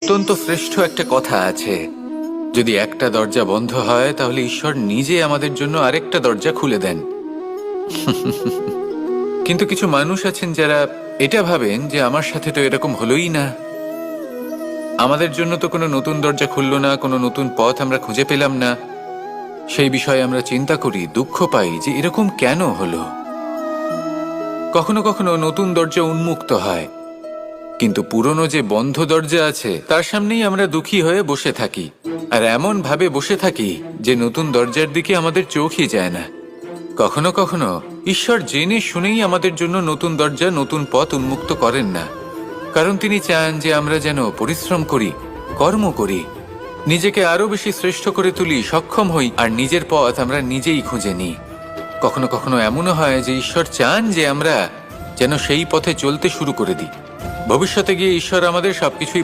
অত্যন্ত শ্রেষ্ঠ একটা কথা আছে, যদি একটা দরজা বন্ধ হয় তাহলে ঈশ্বর নিজে আমাদের জন্য আরেকটা দরজা খুলে দেন। কিন্তু কিছু মানুষ আছেন যারা এটা ভাবেন যে আমার সাথে তো এরকম হলোই না, আমাদের জন্য তো কোনো নতুন দরজা খুললো না, কোনো নতুন পথ আমরা খুঁজে পেলাম না। সেই বিষয়ে আমরা চিন্তা করি, দুঃখ পাই যে এরকম কেন হলো। কখনো কখনো নতুন দরজা উন্মুক্ত হয়, কিন্তু পুরনো যে বন্ধ দরজা আছে তার সামনেই আমরা দুঃখী হয়ে বসে থাকি, আর এমন ভাবে বসে থাকি যে নতুন দরজার দিকে আমাদের চোখই যায় না। কখনো কখনো ঈশ্বর জেনে শুনেই আমাদের জন্য নতুন দরজা, নতুন পথ উন্মুক্ত করেন না, কারণ তিনি চান যে আমরা যেন পরিশ্রম করি, কর্ম করি, নিজেকে আরো বেশি শ্রেষ্ঠ করে তুলি, সক্ষম হই, আর নিজের পথ আমরা নিজেই খুঁজে নিই। কখনো কখনো এমনও হয় যে ঈশ্বর চান যে আমরা যেন সেই পথে চলতে শুরু করে দিই। ভবিষ্যতে গিয়ে ঈশ্বর আমাদের সবকিছুই